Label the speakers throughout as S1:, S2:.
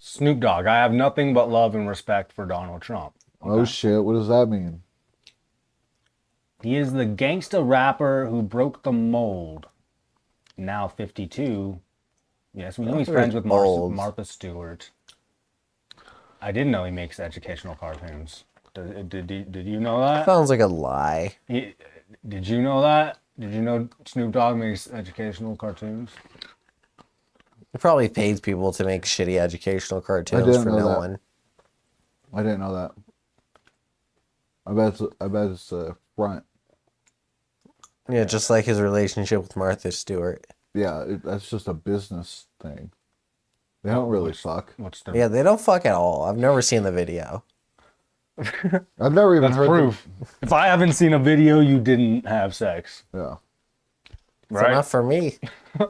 S1: Snoop Dogg. I have nothing but love and respect for Donald Trump. Okay?
S2: Oh shit, what does that mean?
S1: He is the gangsta rapper who broke the mold. Now 52. Yes, we know he's friends with Martha Stewart. I didn't know he makes educational cartoons. Did you know that?
S3: Sounds like a lie.
S1: Did you know that? Did you know Snoop Dogg makes educational cartoons?
S3: He probably pays people to make shitty educational cartoons for no one.
S2: I didn't know that. I bet it's a front.
S3: Yeah, just like his relationship with Martha Stewart.
S2: Yeah, that's just a business thing. They don't really fuck.
S3: Yeah, they don't fuck at all. I've never seen the video.
S2: I've never even heard
S1: proof. If I haven't seen a video, you didn't have sex.
S2: Yeah.
S3: It's not for me.
S1: All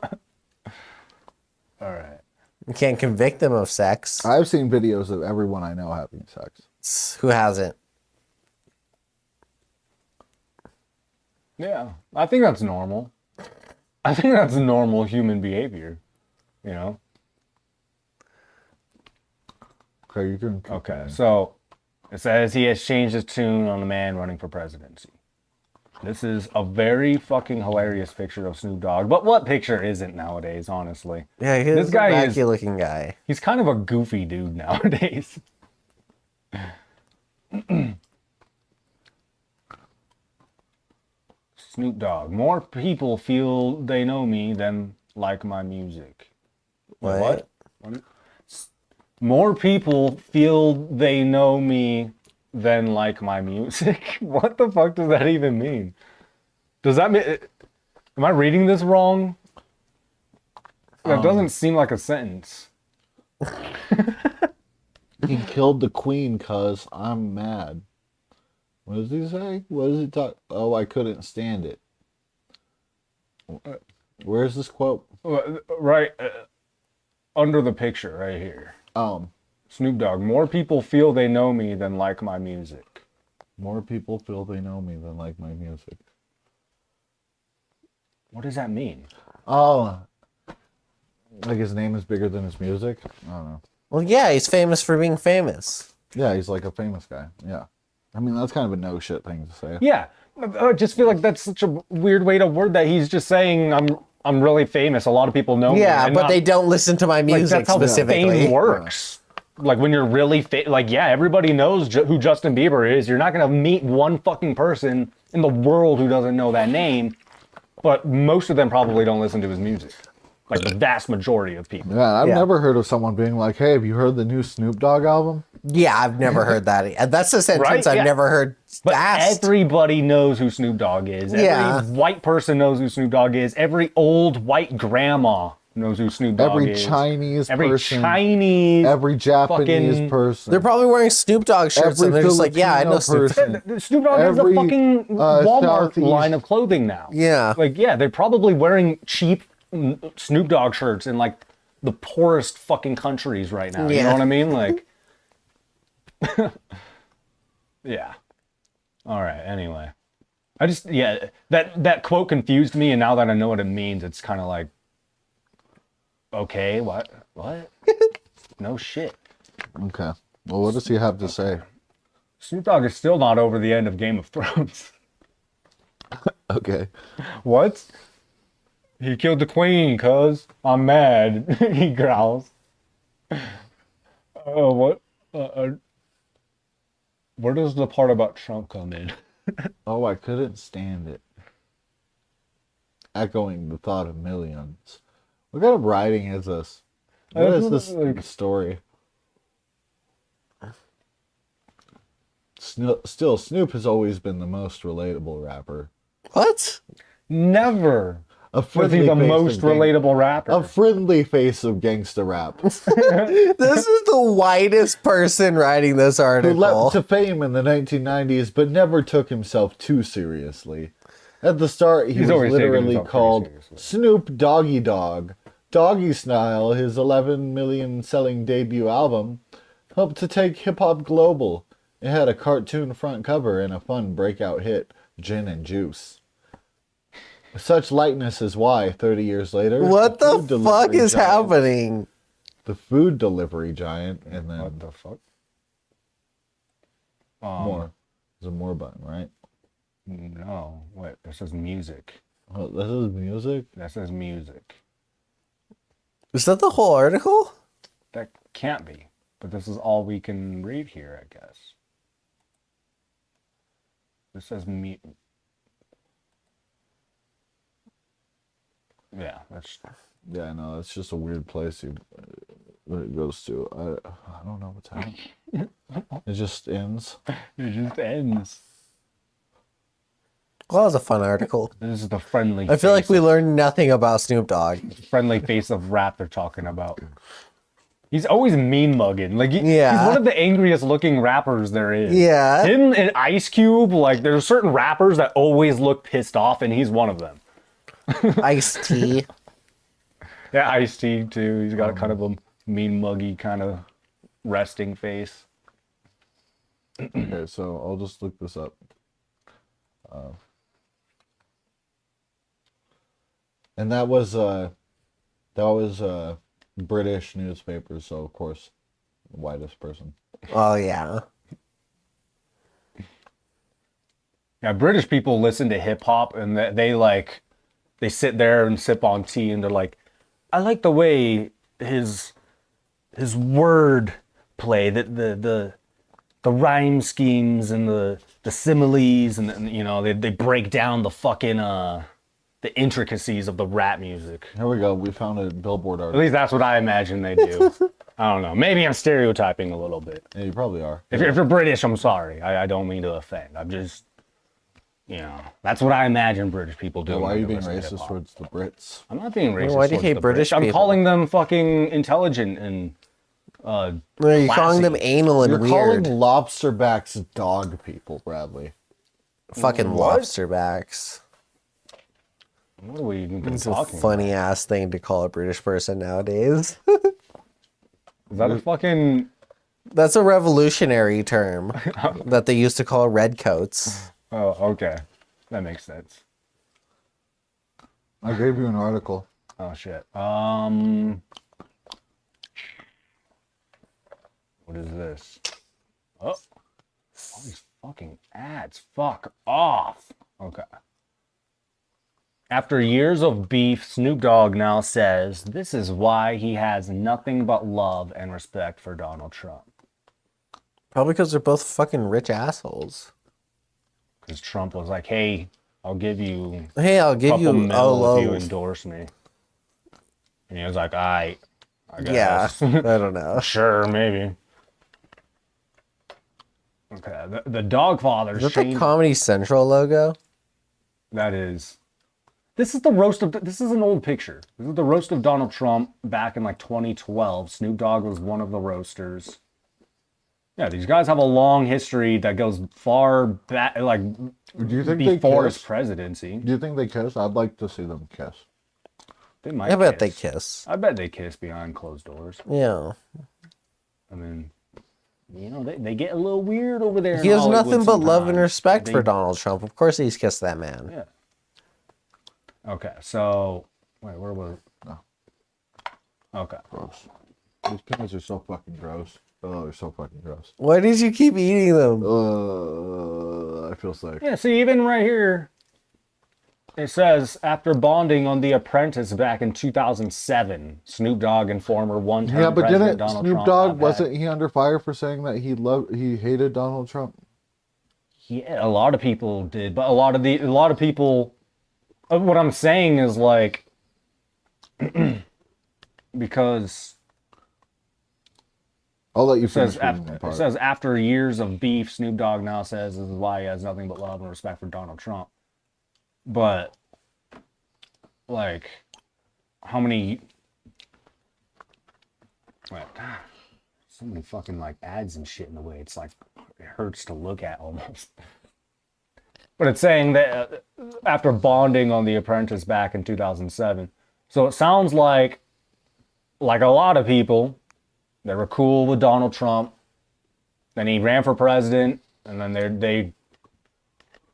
S1: right.
S3: You can't convict them of sex.
S2: I've seen videos of everyone I know having sex.
S3: Who hasn't?
S1: Yeah, I think that's normal. I think that's normal human behavior, you know?
S2: Okay, you can.
S1: Okay, so it says he has changed his tune on the man running for presidency. This is a very fucking hilarious picture of Snoop Dogg. But what picture isn't nowadays, honestly?
S3: Yeah, he's
S1: this guy
S3: a wacky looking guy.
S1: He's kind of a goofy dude nowadays. Snoop Dogg. More people feel they know me than like my music.
S3: What?
S1: More people feel they know me than like my music. What the fuck does that even mean? Does that mean... Am I reading this wrong? That doesn't seem like a sentence.
S2: He killed the queen cuz I'm mad. What does he say? What does he talk? Oh, I couldn't stand it. Where's this quote?
S1: Right under the picture right here. Snoop Dogg. More people feel they know me than like my music.
S2: More people feel they know me than like my music.
S1: What does that mean?
S2: Oh, like his name is bigger than his music? I don't know.
S3: Well, yeah, he's famous for being famous.
S2: Yeah, he's like a famous guy. Yeah. I mean, that's kind of a no shit thing to say.
S1: Yeah. I just feel like that's such a weird way to word that. He's just saying I'm really famous. A lot of people know me.
S3: Yeah, but they don't listen to my music
S1: that's how
S3: specifically.
S1: Fame works. Like when you're really yeah, everybody knows who Justin Bieber is. You're not gonna meet one fucking person in the world who doesn't know that name. But most of them probably don't listen to his music. Like the vast majority of people.
S2: Yeah, I've never heard of someone being like, "Hey, have you heard the new Snoop Dogg album?"
S3: Yeah, I've never heard that. That's a sentence I've never heard asked.
S1: Everybody knows who Snoop Dogg is. Every white person knows who Snoop Dogg is. Every old white grandma knows who Snoop Dogg is.
S2: Every Chinese, every Japanese person.
S3: They're probably wearing Snoop Dogg shirts and they're just like, yeah, I know Snoop.
S1: Snoop Dogg has a fucking Walmart line of clothing now.
S3: Yeah.
S1: Like, yeah, they're probably wearing cheap Snoop Dogg shirts in like the poorest fucking countries right now. You know what I mean? Like, yeah. All right. Anyway, I just that quote confused me, and now that I know what it means, it's kind of like, okay, what? No shit.
S2: Okay. Well, what does he have to say?
S1: Snoop Dogg is still not over the end of Game of Thrones.
S2: Okay.
S1: What? He killed the queen, cuz I'm mad. He growls. Oh, what? Where does the part about Trump come in?
S2: Oh, I couldn't stand it. Echoing the thought of millions. What kind of writing is this? What is this story? Still, Snoop has always been the most relatable rapper.
S3: What?
S1: Never.
S2: Was he
S1: the most relatable rapper?
S2: A friendly face of gangsta rap.
S3: This is the whitest person writing this article.
S2: Who leapt to fame in the 1990s, but never took himself too seriously. At the start, he was literally called Snoop Doggy Dogg. Doggy Style, his 11 million selling debut album, helped to take hip-hop global. It had a cartoon front cover and a fun breakout hit, Gin and Juice. Such lightness is why, 30 years later...
S3: What the fuck is happening?
S2: the food delivery giant, and then
S1: What the fuck?
S2: more. There's a more button, right?
S1: No, wait. This says music.
S2: Oh, this is music.
S1: That says music.
S3: Is that the whole article?
S1: That can't be. But this is all we can read here, I guess. This says Yeah, that's.
S2: Yeah, I know. It's just a weird place it goes to. I don't know what's happening. It just ends.
S1: It just ends.
S3: Well, that was a fun article.
S1: This is the friendly.
S3: I feel like we learned nothing about Snoop Dogg.
S1: Friendly face of rap they're talking about. He's always mean mugging. Like he's
S3: Yeah.
S1: one of the angriest looking rappers there is.
S3: Yeah.
S1: Him and Ice Cube, like there's certain rappers that always look pissed off, and he's one of them.
S3: Ice-T.
S1: Yeah, Ice-T too. He's got kind of a mean muggy kind of resting face.
S2: Okay, so I'll just look this up. And that was British newspapers, so of course, the whitest person.
S3: Oh, yeah.
S1: Yeah, British people listen to hip hop and they sit there and sip on tea and they're like, I like the way his word play, the rhyme schemes and the similes and you know they break down the fucking the intricacies of the rap music.
S2: Here we go. We found a Billboard
S1: At
S2: article.
S1: least that's what I imagine they do. I don't know. Maybe I'm stereotyping a little bit.
S2: Yeah, you probably are.
S1: If you're British, I'm sorry. I don't mean to offend. I'm just, you know, that's what I imagine British people do.
S2: Yeah, why are you being
S1: when they listen to
S2: racist
S1: hip-hop.
S2: towards the Brits?
S1: I'm not being racist.
S3: Why do you
S1: towards
S3: hate
S1: the
S3: British
S1: I'm
S3: people?
S1: calling them fucking intelligent and
S3: Are you calling them
S1: classy.
S3: anal and
S2: You're
S3: weird?
S2: calling lobsterbacks dog people, Bradley.
S3: Fucking
S1: What?
S3: lobsterbacks.
S1: What are we even
S3: It's a
S1: talking
S3: funny ass thing to call a British person nowadays.
S1: about? Is that a fucking...
S3: That's a revolutionary term that they used to call redcoats.
S1: Oh, okay. That makes sense.
S2: I gave you an article.
S1: Oh, shit. What is this? Oh. All these fucking ads. Fuck off. Okay. After years of beef, Snoop Dogg now says this is why he has nothing but love and respect for Donald Trump.
S3: Probably because they're both fucking rich assholes.
S1: Because Trump was like, hey, I'll give you
S3: Hey, I'll
S1: a
S3: give
S1: couple
S3: you
S1: mil if you
S3: oh,
S1: endorse me. And he was like, I
S3: yeah.
S1: guess.
S3: I don't know.
S1: Sure, maybe. Okay, the Dog Father
S3: Is that the Comedy Central logo?
S1: That is. This is the roast of. This is an old picture. This is the roast of Donald Trump back in like 2012. Snoop Dogg was one of the roasters. Yeah, these guys have a long history that goes far back, like
S2: Do you think
S1: before
S2: they
S1: his
S2: kiss?
S1: presidency.
S2: Do you think they kiss? I'd like to see them kiss.
S1: They might.
S3: I bet they
S1: kiss.
S3: kiss.
S1: I bet they kiss behind closed doors.
S3: Yeah.
S1: I mean, you know, they get a little weird over there.
S3: He
S1: in
S3: has
S1: Hollywood
S3: nothing but love and
S1: sometimes.
S3: respect
S1: They-
S3: for Donald Trump. Of course he's kissed that man.
S1: Yeah. Okay, so wait, where was?
S2: No.
S1: Okay.
S2: Gross. These peanuts are so fucking gross. Oh, they're so fucking gross.
S3: Why did you keep eating them?
S2: I feel sick.
S1: Yeah, see, even right here, it says after bonding on The Apprentice back in 2007, Snoop Dogg and former one-term
S2: Yeah, but
S1: president
S2: didn't
S1: Donald
S2: Snoop
S1: Trump
S2: Dogg,
S1: have
S2: wasn't he under fire for saying that he hated Donald Trump?
S1: Yeah, a lot of people did, but a lot of people. What I'm saying is like, because
S2: I'll let you
S1: it says,
S2: finish reading that part.
S1: it says after years of beef, Snoop Dogg now says this is why he has nothing but love and respect for Donald Trump. But like, how many? Wait, so many fucking like ads and shit in the way. It's like it hurts to look at almost. But it's saying that after bonding on The Apprentice back in 2007. So it sounds like a lot of people, they were cool with Donald Trump. Then he ran for president, and then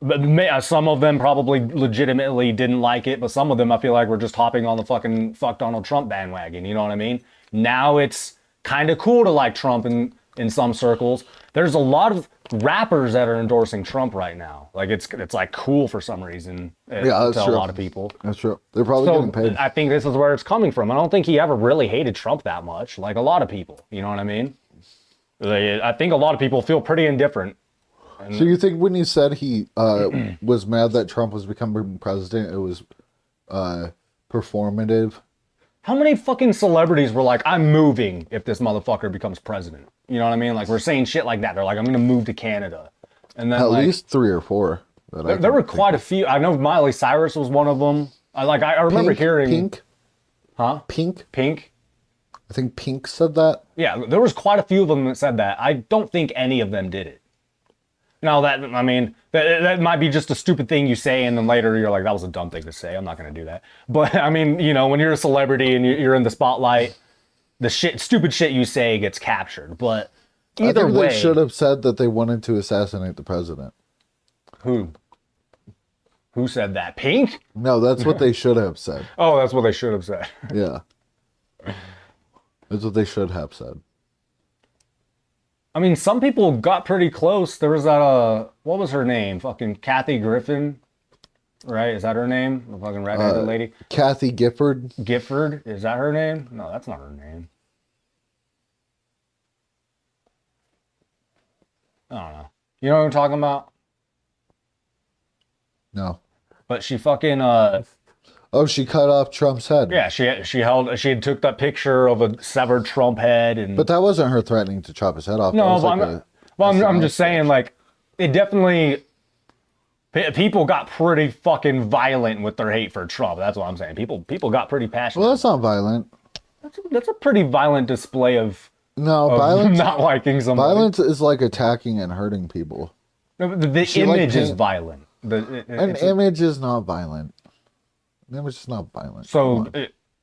S1: but some of them probably legitimately didn't like it, but some of them I feel like were just hopping on the fucking fuck Donald Trump bandwagon. You know what I mean? now it's kind of cool to like Trump in some circles. There's a lot of rappers that are endorsing Trump right now. Like it's like cool for some reason to a lot of people.
S2: That's true. They're probably getting paid.
S1: I think this is where it's coming from. I don't think he ever really hated Trump that much, like a lot of people. You know what I mean? I think a lot of people feel pretty indifferent.
S2: So you think when he said he was mad that Trump was becoming president, it was performative?
S1: How many fucking celebrities were like, I'm moving if this motherfucker becomes president? You know what I mean? Like, we're saying shit like that. They're like, I'm going to move to Canada. And then
S2: at least 3 or 4.
S1: There were quite a few. I know Miley Cyrus was one of them. I remember hearing...
S2: Pink?
S1: Huh?
S2: Pink?
S1: Pink?
S2: I think Pink said that.
S1: Yeah, there was quite a few of them that said that. I don't think any of them did it. Now that might be just a stupid thing you say, and then later you're like, that was a dumb thing to say. I'm not going to do that. But I mean, when you're a celebrity and you're in the spotlight, the stupid shit you say gets captured. But either way,
S2: they should have said that they wanted to assassinate the president.
S1: Who said that? Pink?
S2: No, that's what they should have said.
S1: Oh, that's what they should have said.
S2: Yeah. That's what they should have said.
S1: I mean, some people got pretty close. There was that, what was her name? Fucking Kathy Griffin, right? Is that her name? The fucking redheaded lady?
S2: Kathy Gifford.
S1: Gifford? Is that her name? No, that's not her name. I don't know. You know what I'm talking about?
S2: No.
S1: But she fucking,
S2: Oh, she cut off Trump's head.
S1: yeah, she had took that picture of a severed Trump head, and
S2: But that wasn't her threatening to chop his head off.
S1: no, but I'm just saying, like, it definitely, people got pretty fucking violent with their hate for Trump. That's what I'm saying. People got pretty passionate.
S2: Well, that's not violent.
S1: That's a pretty violent display of
S2: violence.
S1: not liking somebody.
S2: Violence is like attacking and hurting people.
S1: No, the image is violent.
S2: An image is not violent. An image is not violent.
S1: So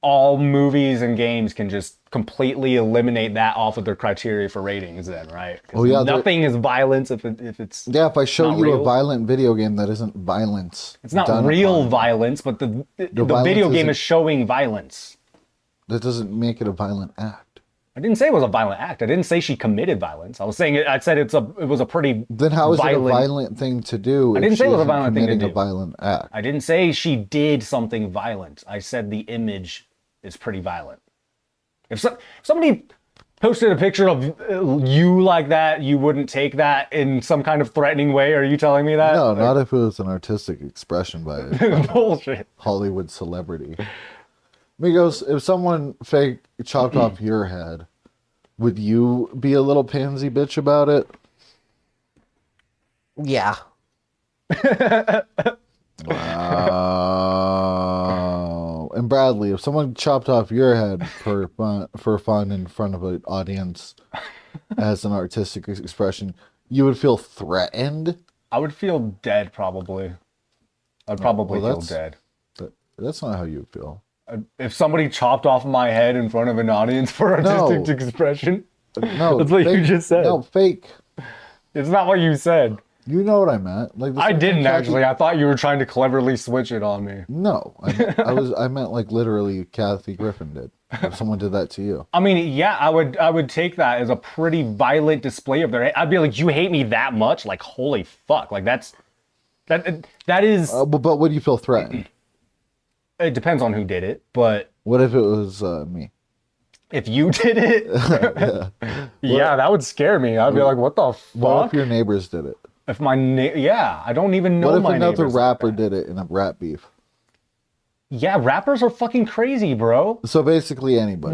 S1: all movies and games can just completely eliminate that off of their criteria for ratings then, right?
S2: Oh yeah,
S1: nothing is violence if it's
S2: yeah. If I show you
S1: real.
S2: a violent video game that isn't violence,
S1: it's not real violence, but the video game is showing violence.
S2: That doesn't make it a violent act.
S1: I didn't say it was a violent act. I didn't say she committed violence. I was saying I said it was a pretty.
S2: Then how is it a violent thing to do?
S1: I didn't say it was a violent thing to do.
S2: A violent act.
S1: I didn't say she did something violent. I said the image is pretty violent. If somebody posted a picture of you like that, you wouldn't take that in some kind of threatening way. Are you telling me that?
S2: No, not if it was an artistic expression by a
S1: bullshit
S2: Hollywood celebrity. Migos, if someone fake chopped off your head, would you be a little pansy bitch about it?
S3: Yeah.
S2: Wow. And Bradley, if someone chopped off your head for fun in front of an audience as an artistic expression, you would feel threatened?
S1: I would feel dead, probably. I'd probably feel dead.
S2: That's not how you would feel.
S1: If somebody chopped off my head in front of an audience for artistic expression?
S2: No.
S1: That's what you just said.
S2: No, fake.
S1: It's not what you said.
S2: You know what I meant. Like
S1: I didn't actually. I thought you were trying to cleverly switch it on me.
S2: No. I meant like literally Kathy Griffin did. If someone did that to you.
S1: I mean, yeah, I would take that as a pretty violent display of their hate. I'd be like, you hate me that much? Like, holy fuck. Like, that is...
S2: But would you feel threatened?
S1: It depends on who did it, but...
S2: What if it was me?
S1: If you did it? Yeah, that would scare me. I'd be like, what the fuck?
S2: What if your neighbors did it?
S1: If my I don't even know my neighbors.
S2: What if another rapper did it in a rap beef?
S1: Yeah, rappers are fucking crazy, bro.
S2: So basically anybody.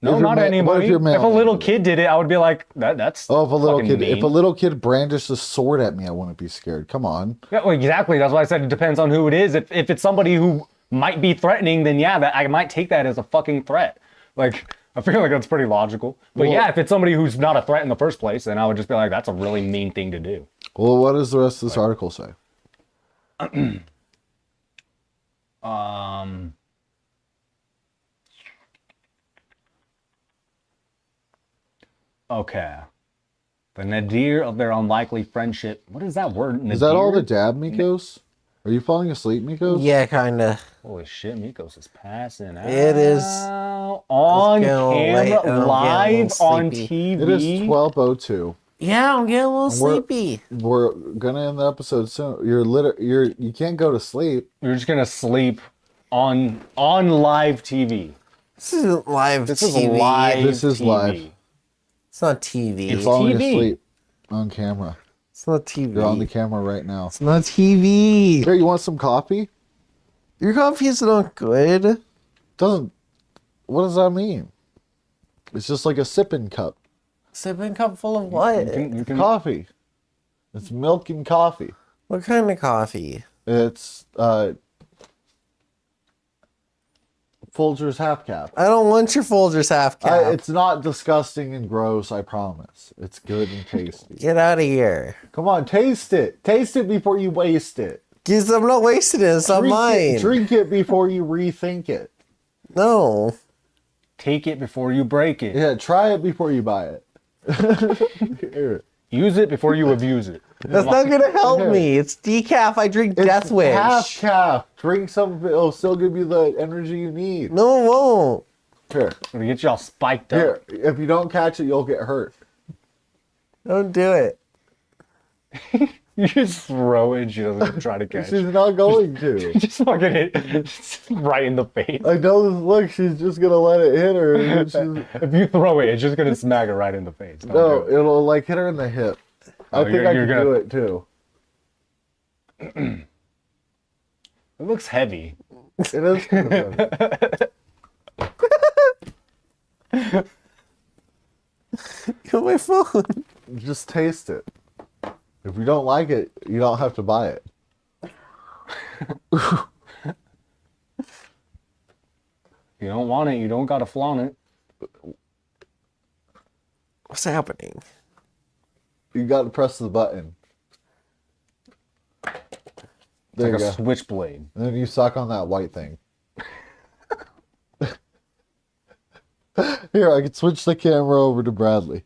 S1: No, not anybody. If a little kid did it, I would be like, that's
S2: if a little kid brandished a sword at me, I wouldn't be scared. Come on.
S1: Yeah, well, exactly. That's why I said it depends on who it is. If it's somebody who might be threatening, then yeah, I might take that as a fucking threat. Like, I feel like that's pretty logical. But yeah, if it's somebody who's not a threat in the first place, then I would just be like, that's a really mean thing to do.
S2: Well, what does the rest of this article say?
S1: Okay. The nadir of their unlikely friendship. What is that word? Nadir?
S2: Is that all the dab, Mikos? Are you falling asleep, Mikos?
S3: Yeah, kinda.
S1: Holy shit, Mikos is passing out.
S3: It is.
S1: On
S3: getting late
S1: camera,
S3: and I'm getting a
S1: live
S3: little
S1: on
S3: sleepy.
S1: TV.
S2: It is 12:02.
S3: Yeah, I'm getting a little sleepy.
S2: We're gonna end the episode soon. You can't go to sleep.
S1: You're just gonna sleep on live TV.
S3: This isn't live
S1: This
S3: TV.
S1: is live.
S2: This is
S1: TV.
S2: live.
S3: It's not TV.
S1: It's
S2: Falling
S1: TV.
S2: asleep on camera.
S3: It's not TV.
S2: You're on the camera right now.
S3: It's not TV.
S2: Here, you want some coffee?
S3: Your coffee is not good.
S2: What does that mean? It's just like a sipping cup.
S3: Sipping cup full of what?
S1: You can,
S2: Coffee. It's milk and coffee.
S3: What kind of coffee?
S2: It's Folgers half cap.
S3: I don't want your Folgers half cap.
S2: It's not disgusting and gross, I promise. It's good and tasty.
S3: Get out of here.
S2: Come on, taste it. Taste it before you waste it.
S3: Because I'm not wasting it. It's not mine.
S2: Drink it before you rethink it.
S3: No.
S1: take it before you break it.
S2: Yeah, try it before you buy it. Here.
S1: Use it before you abuse it.
S3: That's not gonna help me. It's decaf. I drink Death Wish.
S2: Half calf. Drink some of it. It'll still give you the energy you need.
S3: No, it won't.
S2: Here.
S1: It'll get you all spiked up.
S2: Here. If you don't catch it, you'll get hurt.
S3: Don't do it.
S1: You just throw it and she doesn't try to catch
S2: She's
S1: it.
S2: not going to.
S1: Just fucking hit right in the face.
S2: I know this look. She's just going to let it hit her. And she's,
S1: If you throw it, it's just going to smack her right in the face. Don't
S2: no,
S1: do it.
S2: it'll like hit her in the hip. I think I can do it too.
S1: It looks heavy.
S2: It is kind of heavy.
S3: Get my phone.
S2: Just taste it. If you don't like it, you don't have to buy it.
S1: You don't want it, you don't got to flaunt it.
S3: What's happening?
S2: You got to press the button. There
S1: Like
S2: you
S1: a
S2: go.
S1: switchblade.
S2: And then you suck on that white thing. Here, I can switch the camera over to Bradley.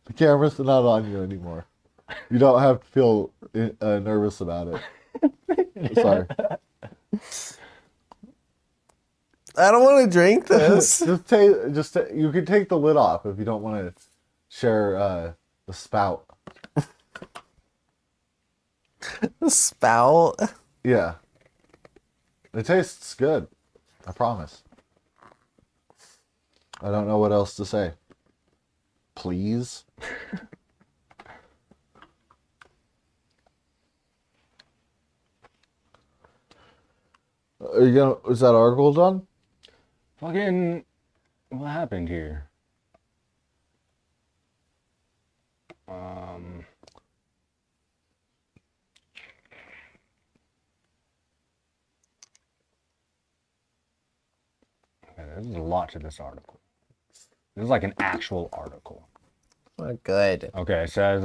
S2: The camera's not on you anymore. You don't have to feel nervous about it. Sorry.
S3: I don't want to drink this.
S2: You can take the lid off if you don't want to share the spout.
S3: Spout.
S2: Yeah. It tastes good. I promise. I don't know what else to say. Please? Is that article done?
S1: Fucking, what happened here? Okay, there's a lot to this article. This is like an actual article.
S3: Not good.
S1: Okay, it says,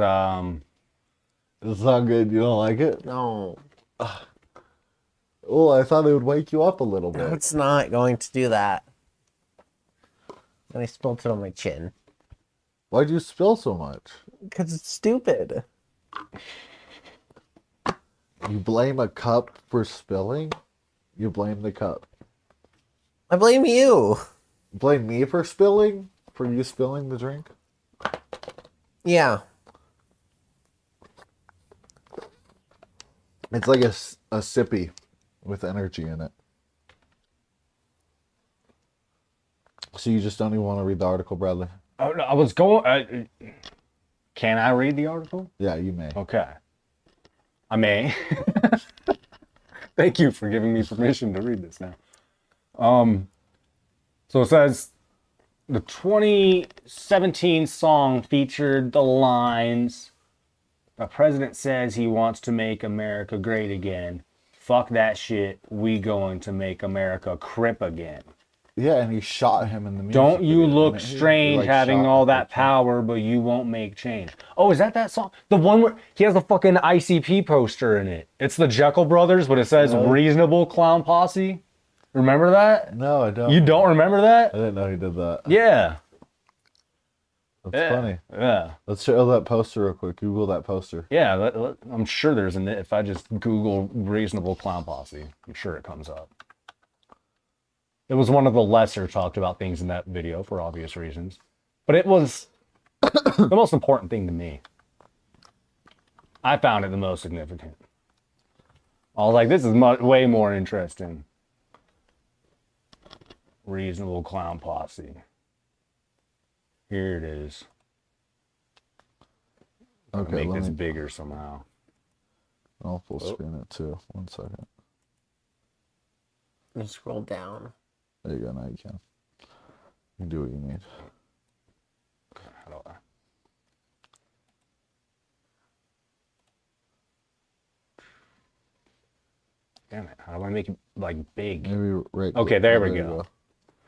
S2: It's not good. You don't like it?
S3: No.
S2: Well, I thought it would wake you up a little
S3: No,
S2: bit.
S3: it's not going to do that. And I spilled it on my chin.
S2: Why'd you spill so much?
S3: Because it's stupid.
S2: You blame a cup for spilling? You blame the cup.
S3: I blame you.
S2: Blame me for spilling? For you spilling the drink?
S3: Yeah.
S2: It's like a sippy with energy in it. So you just don't even want to read the article, Bradley?
S1: I was going, can I read the article?
S2: Yeah, you may.
S1: Okay. I may. Thank you for giving me permission to read this now. So it says, the 2017 song featured the lines, "The president says he wants to make America great again. Fuck that shit. We going to make America crip again.
S2: Yeah, and he shot him in the music
S1: Don't you
S2: video,
S1: look
S2: and he,
S1: strange
S2: like,
S1: having
S2: shot
S1: all
S2: him.
S1: that power, but you won't make change." Oh, is that song? The one where he has a fucking ICP poster in it. It's the Jekyll Brothers, but it says Reasonable Clown Posse. Remember that?
S2: No, I don't.
S1: You don't remember that?
S2: I didn't know he did that.
S1: Yeah.
S2: That's funny.
S1: Yeah.
S2: Let's show that poster real quick. Google that poster.
S1: Yeah, I'm sure there's if I just Google reasonable clown posse, I'm sure it comes up. It was one of the lesser talked about things in that video for obvious reasons. But it was the most important thing to me. I found it the most significant. I was like, this is way more interesting. Reasonable clown posse. Here it is.
S2: Okay,
S1: make this bigger somehow.
S2: I'll full screen it too. 1 second.
S3: You scroll down.
S2: There you go. Now you can. You can do what you need.
S1: How do I? Damn it! How do I make it like big?
S2: Maybe right.
S1: Okay, there we go.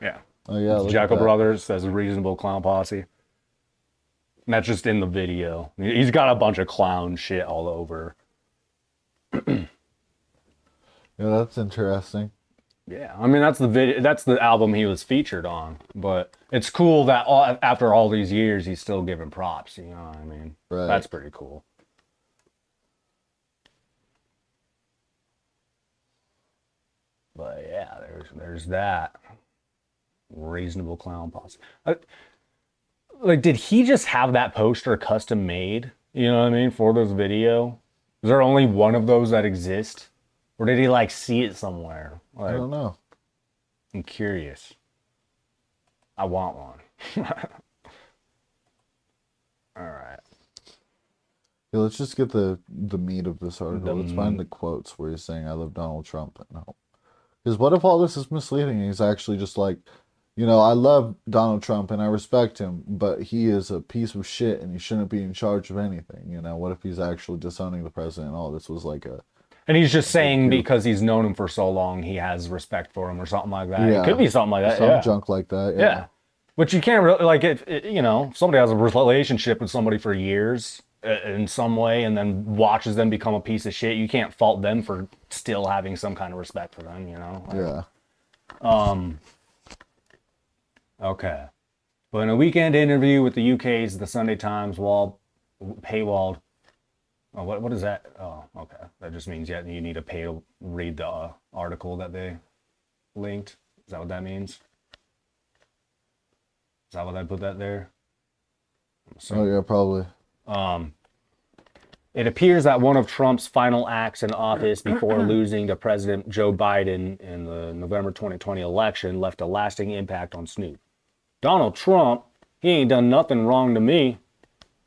S1: Yeah.
S2: Oh yeah. Look
S1: Jackal
S2: at that.
S1: Brothers says a reasonable clown posse. And that's just in the video. He's got a bunch of clown shit all over.
S2: Yeah, that's interesting.
S1: Yeah, I mean that's the video. That's the album he was featured on. But it's cool that after all these years, he's still giving props. You know what I mean?
S2: Right.
S1: That's pretty cool. But yeah, there's that reasonable clown posse. Like, did he just have that poster custom made? You know what I mean, for this video? Is there only one of those that exist, or did he like see it somewhere? Like,
S2: I don't know.
S1: I'm curious. I want one. All right.
S2: Yeah, let's just get the meat of this article. Let's find the quotes where he's saying, "I love Donald Trump." No, because what if all this is misleading? And he's actually just like, you know, I love Donald Trump and I respect him, but he is a piece of shit and he shouldn't be in charge of anything. You know, what if he's actually disowning the president? And all this was like a.
S1: And he's just saying because he's known him for so long, he has respect for him or something like that.
S2: Yeah.
S1: It could be something like that.
S2: Some junk like that.
S1: Yeah. But you can't really, like, if you know, somebody has a relationship with somebody for years in some way and then watches them become a piece of shit, you can't fault them for still having some kind of respect for them, you know? Like,
S2: Yeah.
S1: Okay. But in a weekend interview with the UK's The Sunday Times, paywalled. Oh, what is that? Oh, okay. That just means you need to pay to read the article that they linked. Is that what that means? Is that what I put that there?
S2: Oh yeah, probably.
S1: It appears that one of Trump's final acts in office before losing to President Joe Biden in the November 2020 election left a lasting impact on Snoop. Donald Trump, he ain't done nothing wrong to me,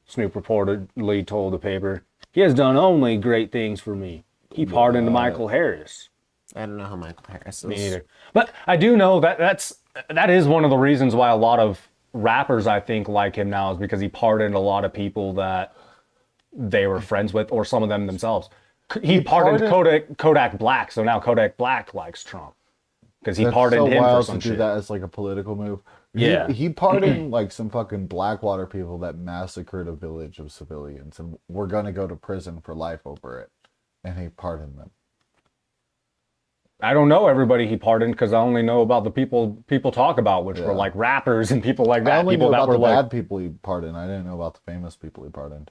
S1: Snoop reportedly told the paper. He has done only great things for me. He pardoned Michael Harris.
S3: I don't know who Michael Harris is.
S1: Me neither. But I do know that is one of the reasons why a lot of rappers, I think, like him now, is because he pardoned a lot of people that they were friends with, or some of them themselves. He pardoned Kodak Black, so now Kodak Black likes Trump because he pardoned him for some
S2: to do
S1: shit.
S2: that as like a political move.
S1: Yeah.
S2: He pardoned like some fucking Blackwater people that massacred a village of civilians and were gonna go to prison for life over it, and he pardoned them.
S1: I don't know everybody he pardoned because I only know about the people talk about, which were like rappers and people like that.
S2: I only
S1: people
S2: knew
S1: that
S2: about
S1: were
S2: the
S1: like
S2: bad people he pardoned. I didn't know about the famous people he pardoned.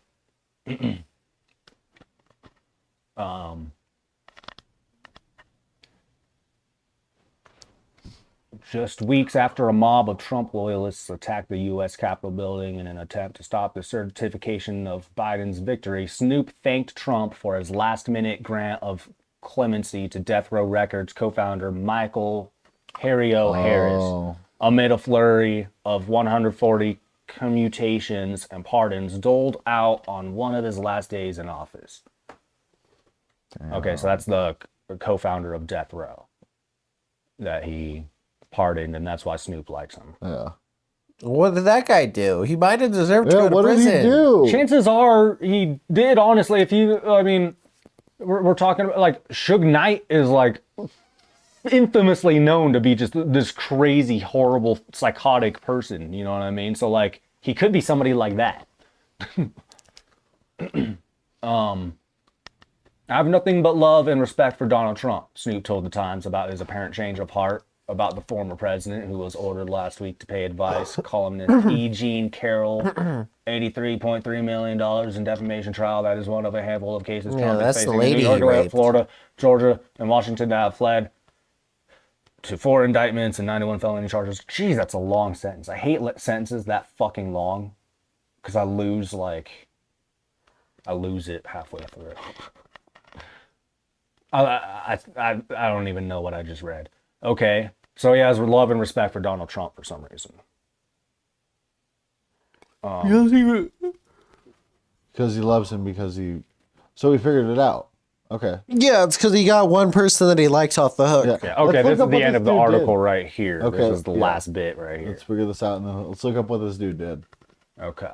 S1: Just weeks after a mob of Trump loyalists attacked the U.S. Capitol building in an attempt to stop the certification of Biden's victory, Snoop thanked Trump for his last-minute grant of clemency to Death Row Records co-founder Michael Harris amid a flurry of 140 commutations and pardons doled out on one of his last days in office. Damn. Okay, so that's the co-founder of Death Row that he pardoned, and that's why Snoop likes him.
S2: Yeah.
S3: What did that guy do? He might have deserved to go to
S2: what
S3: prison.
S2: did he do?
S1: Chances are he did, honestly. We're talking about, like, Suge Knight is, like, infamously known to be just this crazy, horrible, psychotic person, you know what I mean? So, like, he could be somebody like that. I have nothing but love and respect for Donald Trump, Snoop told the Times about his apparent change of heart about the former president who was ordered last week to pay advice. Columnist E. Jean Carroll, $83.3 million in defamation trial. That is one of a handful of cases Trump is facing in New York, Florida, Georgia, and Washington that have fled to 4 indictments and 91 felony charges. Geez, that's a long sentence. I hate sentences that fucking long because I lose it halfway through. I don't even know what I just read. Okay, so he has love and respect for Donald Trump for some reason.
S2: Because he loves him, so he figured it out. Okay.
S3: Yeah, it's because he got one person that he likes off the hook.
S1: Yeah. Okay, this is the end of the article right here. Okay. This is the last bit right here.
S2: Let's figure this out, and then let's look up what this dude did.
S1: Okay.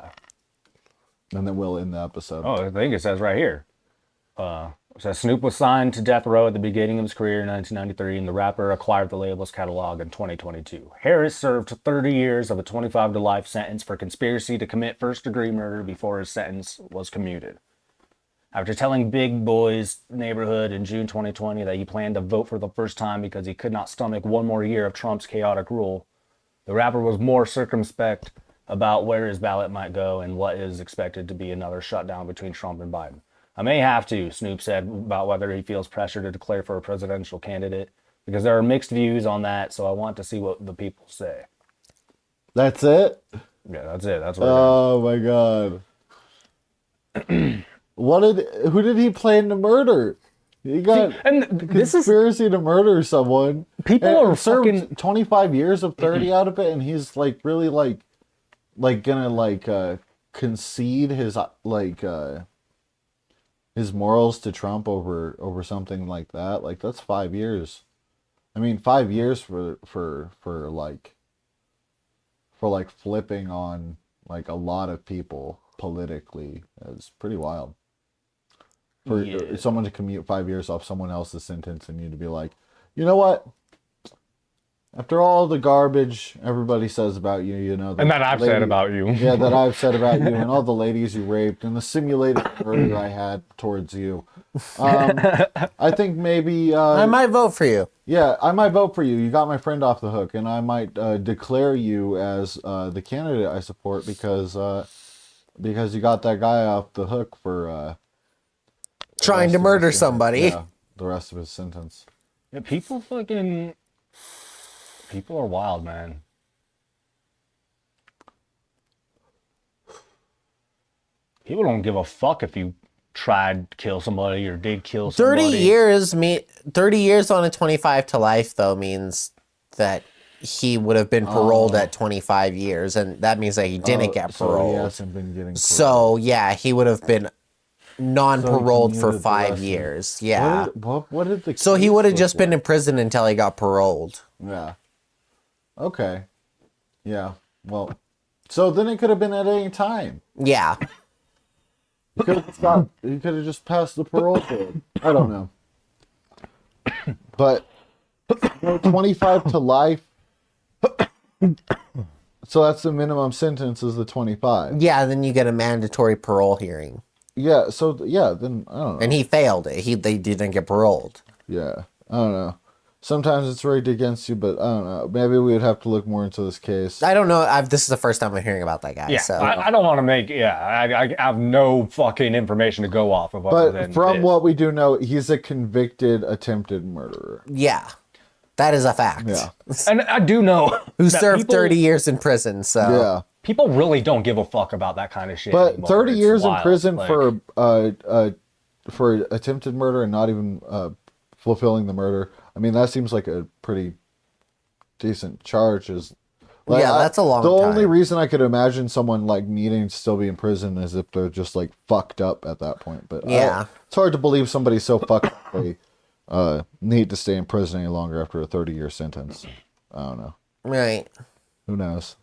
S2: And then we'll end the episode.
S1: Oh, I think it says right here. It says Snoop was signed to death row at the beginning of his career in 1993, and the rapper acquired the label's catalog in 2022. Harris served 30 years of a 25 to life sentence for conspiracy to commit first-degree murder before his sentence was commuted. After telling Big Boy's neighborhood in June 2020 that he planned to vote for the first time because he could not stomach one more year of Trump's chaotic rule, the rapper was more circumspect about where his ballot might go and what is expected to be another shutdown between Trump and Biden. I may have to, Snoop said about whether he feels pressure to declare for a presidential candidate, because there are mixed views on that, so I want to see what the people say.
S2: That's it?
S1: Yeah, that's it. That's what
S2: Oh my god. Who did he plan to murder? He got conspiracy to murder someone.
S1: People are
S2: served 25 years of 30 out of it, and he's really gonna concede his morals to Trump over something like that. Like, that's 5 years. I mean, 5 years for flipping on a lot of people politically is pretty wild. For someone to commute 5 years off someone else's sentence and you to be like, you know what? After all the garbage everybody says about you,
S1: and that I've said about you.
S2: Yeah, that I've said about you, and all the ladies you raped, and the simulated murder I had towards you. I think maybe...
S3: I might vote for you.
S2: Yeah, I might vote for you. You got my friend off the hook, and I might declare you as the candidate I support because you got that guy off the hook for...
S3: trying to murder somebody.
S2: Yeah, the rest of his sentence.
S1: Yeah, people are wild, man. People don't give a fuck if you tried to kill somebody or did kill somebody.
S3: 30 years on a 25 to life, though, means that he would have been paroled at 25 years, and that means that he didn't get paroled.
S2: So he hasn't been getting paroled.
S3: So, yeah, he would have been non-paroled for 5 years. Yeah.
S2: What did the
S3: So he would have just been in prison until he got paroled.
S2: Yeah. Okay. Yeah. Well, so then it could have been at any time.
S3: Yeah.
S2: He could have stopped. He could have just passed the parole board. I don't know. But 25 to life. So that's the minimum sentence is the 25.
S3: Yeah, then you get a mandatory parole hearing.
S2: Yeah, so then I don't know.
S3: And he failed it. They didn't get paroled.
S2: Yeah, I don't know. Sometimes it's rigged against you, but I don't know. Maybe we would have to look more into this case.
S3: I don't know. This is the first time I'm hearing about that guy.
S1: Yeah,
S3: so.
S1: I don't want to make... Yeah, I have no fucking information to go off of.
S2: But from what we do know, he's a convicted attempted murderer.
S3: Yeah, that is a fact.
S2: Yeah.
S1: And I do know...
S3: Who served 30 years in prison, so...
S2: Yeah.
S1: People really don't give a fuck about that kind of shit
S2: But
S1: anymore.
S2: 30 years
S1: wild.
S2: in prison for attempted murder and not even fulfilling the murder. I mean, that seems like a pretty decent charge.
S3: That's a long time.
S2: The only reason I could imagine someone needing to still be in prison is if they're just fucked up at that point. But
S3: yeah,
S2: it's hard to believe somebody's so fucked up they need to stay in prison any longer after a 30-year sentence. I don't know.
S3: Right.
S2: Who knows?